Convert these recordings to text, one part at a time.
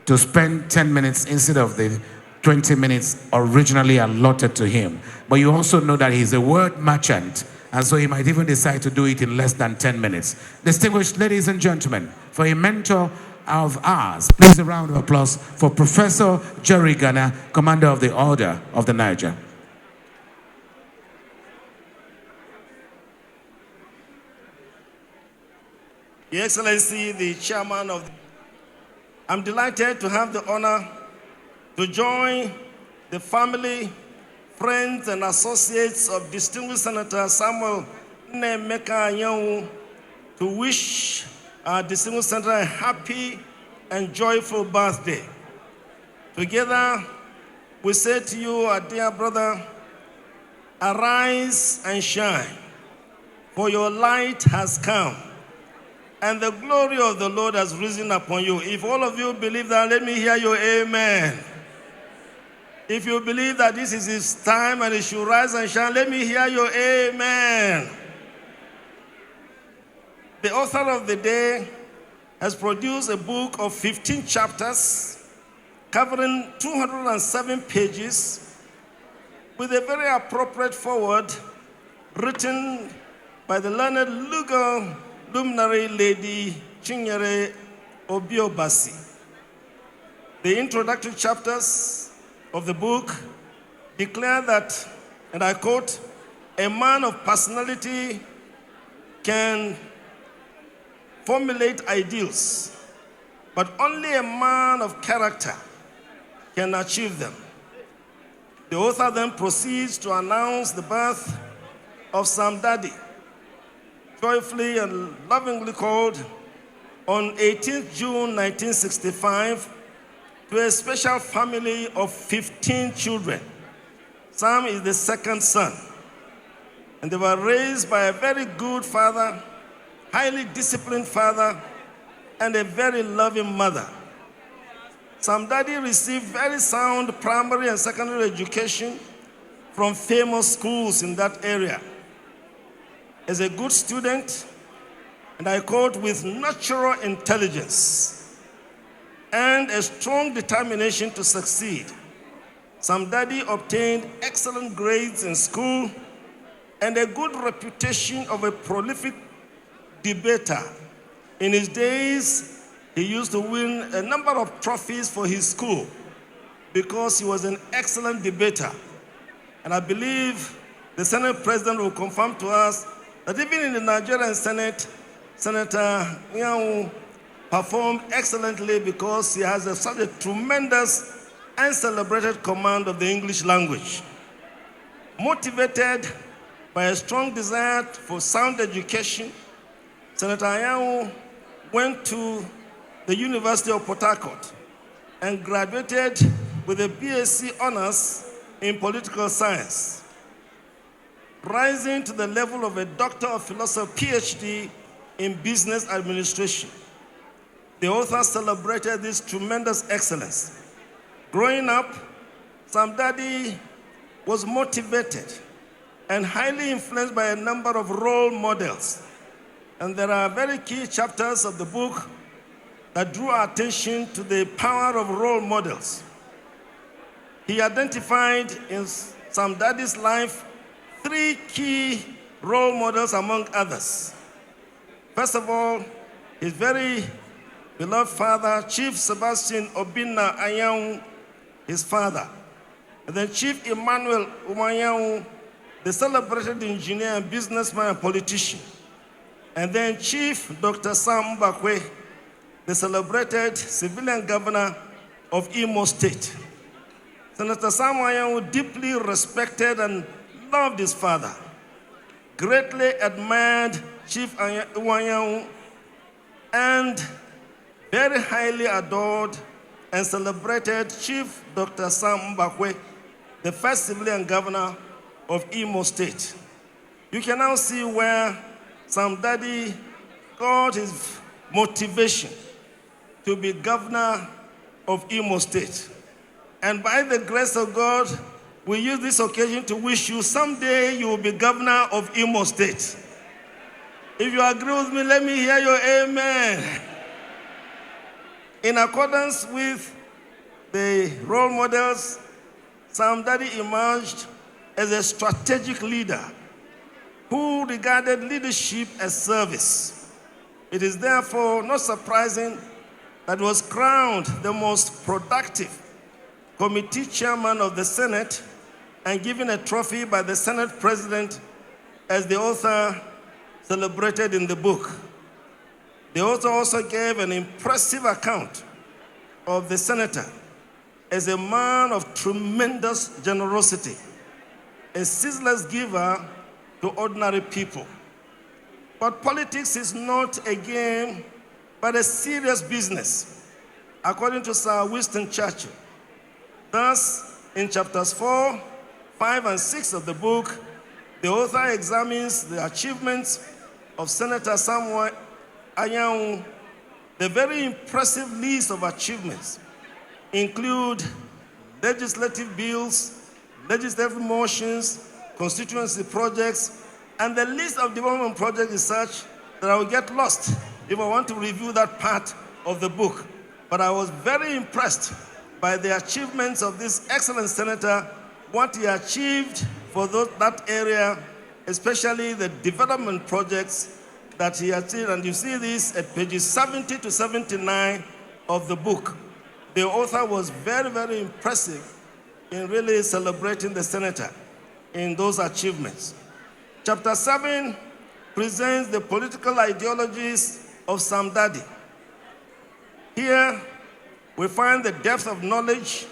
to spend 10 minutes instead of the 20 minutes originally allotted to him. But you also know that he's a word merchant, and so he might even decide to do it in less than 10 minutes. Distinguished ladies and gentlemen, for a mentor of ours, please a round of applause for Professor Jerry Gana, Commander of the Order of the Niger. Your Excellency, the Chairman of the... I'm delighted to have the honor to join the family, friends, and associates of distinguished Senator Samuel Anyanwu to wish our distinguished senator a happy and joyful birthday. Together, we say to you, our dear brother, arise and shine, for your light has come, and the glory of the Lord has risen upon you. If all of you believe that, let me hear your amen. If you believe that this is his time and he should rise and shine, let me hear your amen. The author of the day has produced a book of 15 chapters covering 207 pages with a very appropriate foreword written by the learned legal luminary Lady Chinyere Obiobasi. The introductory chapters of the book declare that, and I quote, a man of personality can formulate ideals, but only a man of character can achieve them. The author then proceeds to announce the birth of Sam Daddy, joyfully and lovingly called on 18th June 1965 to a special family of 15 children. Sam is the second son, and they were raised by a very good father, highly disciplined father, and a very loving mother. Sam Daddy received very sound primary and secondary education from famous schools in that area. As a good student, and I quote, with natural intelligence and a strong determination to succeed, Sam Daddy obtained excellent grades in school and a good reputation of a prolific debater. In his days, he used to win a number of trophies for his school because he was an excellent debater. And I believe the Senate President will confirm to us that even in the Nigerian Senate, Senator Anyanwu performed excellently because he has such a tremendous and celebrated command of the English language. Motivated by a strong desire for sound education, Senator Anyanwu went to the University of Port Harcourt and graduated with a BSc honors in political science, rising to the level of a Doctor of Philosophy, PhD in business administration. The author celebrated this tremendous excellence. Growing up, Sam Daddy was motivated and highly influenced by a number of role models. And there are very key chapters of the book that drew our attention to the power of role models. He identified in Sam Daddy's life 3 key role models among others. First of all, his very beloved father, Chief Sebastian Obinna Anyanwu, his father. And then Chief Emmanuel Anyanwu, the celebrated engineer and businessman and politician. And then Chief Dr. Sam Mbakwe, the celebrated civilian governor of Imo State. Senator Sam Anyanwu deeply respected and loved his father, greatly admired Chief Anyanwu, and very highly adored and celebrated Chief Dr. Sam Mbakwe, the first civilian governor of Imo State. You can now see where Sam Daddy got his motivation to be governor of Imo State. And by the grace of God, we use this occasion to wish you someday you will be governor of Imo State. If you agree with me, let me hear your amen. In accordance with the role models, Sam Dady emerged as a strategic leader who regarded leadership as service. It is therefore not surprising that he was crowned the most productive committee chairman of the Senate and given a trophy by the Senate President as the author celebrated in the book. The author also gave an impressive account of the senator as a man of tremendous generosity, a ceaseless giver to ordinary people. But politics is not a game, but a serious business, according to Sir Winston Churchill. Thus, in chapters 4, 5, and 6 of the book, the author examines the achievements of Senator Samuel Anyanwu. The very impressive list of achievements include legislative bills, legislative motions, constituency projects, and the list of development projects is such that I will get lost if I want to review that part of the book. But I was very impressed by the achievements of this excellent senator, what he achieved for that area, especially the development projects that he achieved. And you see this at pages 70 to 79 of the book. The author was very, very impressive in really celebrating the senator in those achievements. Chapter 7 presents the political ideologies of Sam Dady. Here, we find the depth of knowledge,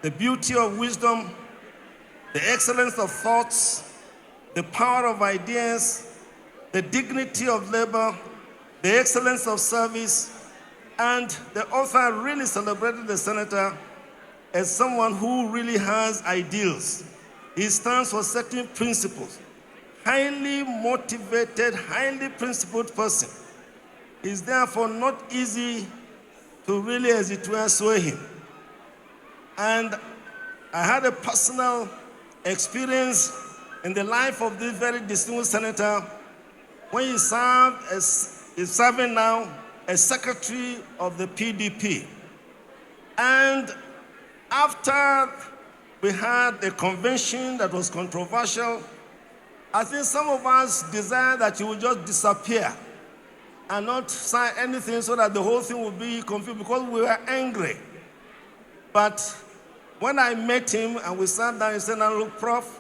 the beauty of wisdom, the excellence of thoughts, the power of ideas, the dignity of labor, the excellence of service, and the author really celebrated the senator as someone who really has ideals. He stands for certain principles. Highly motivated, highly principled person. It's therefore not easy to really, as it were, sway him. And I had a personal experience in the life of this very distinguished senator when he served as, is serving now as secretary of the PDP. And after we had a convention that was controversial, I think some of us desired that he would just disappear and not sign anything so that the whole thing would be confused because we were angry. But when I met him and we sat down, he said, "Now look, Prof,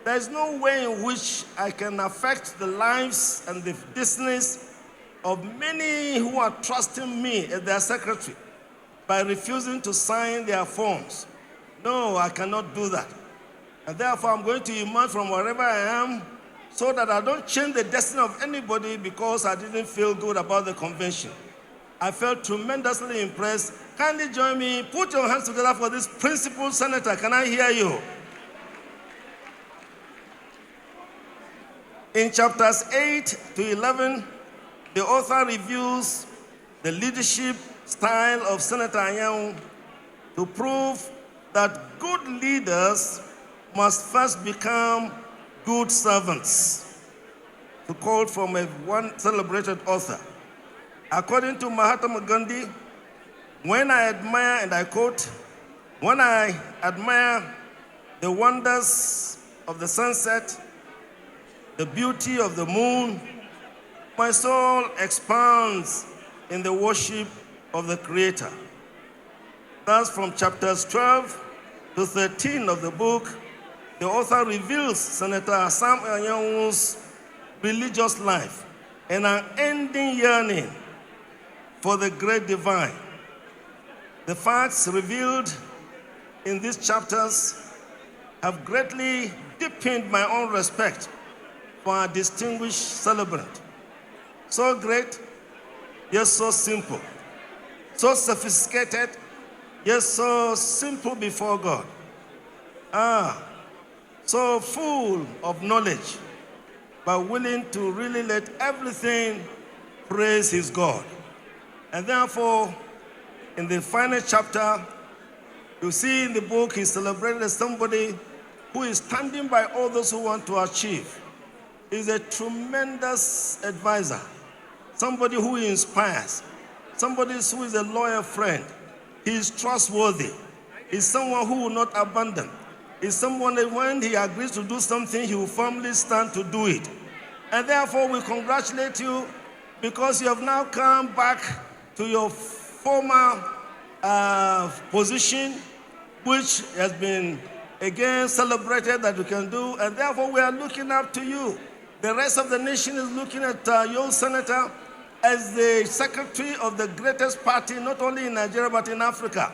there's no way in which I can affect the lives and the destinies of many who are trusting me as their secretary by refusing to sign their forms. No, I cannot do that. And therefore, I'm going to emerge from wherever I am so that I don't change the destiny of anybody because I didn't feel good about the convention." I felt tremendously impressed. Kindly join me. Put your hands together for this principled senator. Can I hear you? In chapters 8 to 11, the author reviews the leadership style of Senator Anyanwu to prove that good leaders must first become good servants, to quote from one celebrated author. According to Mahatma Gandhi, when I admire, and I quote, "When I admire the wonders of the sunset, the beauty of the moon, my soul expands in the worship of the Creator." Thus, from chapters 12 to 13 of the book, the author reveals Senator Sam Anyanwu's religious life and an unending yearning for the great divine. The facts revealed in these chapters have greatly deepened my own respect for our distinguished celebrant. So great, yet so simple. So sophisticated, yet so simple before God. So full of knowledge, but willing to really let everything praise his God. And therefore, in the final chapter, you see in the book, he's celebrated as somebody who is standing by all those who want to achieve. He's a tremendous advisor, somebody who inspires, somebody who is a loyal friend, He is trustworthy. He's someone who will not abandon. He's someone that when he agrees to do something, he will firmly stand to do it. And therefore, we congratulate you because you have now come back to your former position, which has been again celebrated that you can do. And therefore, we are looking up to you. The rest of the nation is looking at your senator as the secretary of the greatest party, not only in Nigeria, but in Africa.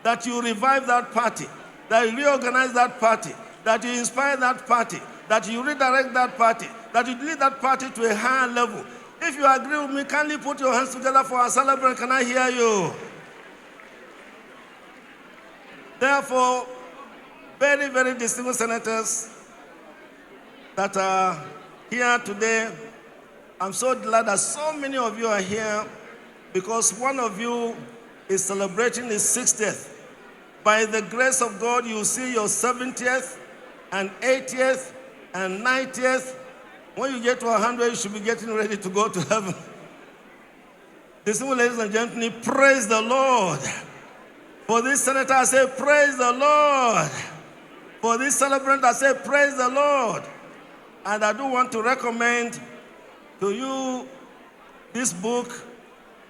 That you revive that party, that you reorganize that party, that you inspire that party, that you redirect that party, that you lead that party to a higher level. If you agree with me, kindly put your hands together for our celebration. Can I hear you? Therefore, very, very distinguished senators that are here today, I'm so glad that so many of you are here because one of you is celebrating his 60th. By the grace of God, you see your 70th and 80th and 90th. When you get to 100, you should be getting ready to go to heaven. Distinguished ladies and gentlemen, praise the Lord. For this senator, I say, praise the Lord. For this celebrant, I say, praise the Lord. And I do want to recommend to you this book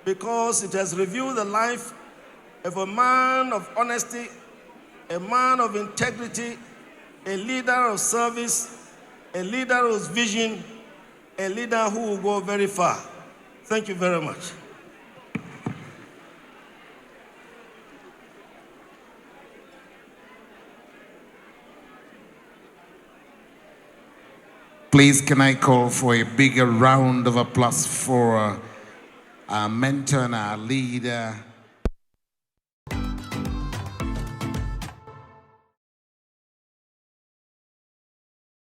because it has reviewed the life of a man of honesty, a man of integrity, a leader of service, a leader whose vision, a leader who will go very far. Thank you very much. Please, can I call for a bigger round of applause for our mentor and our leader,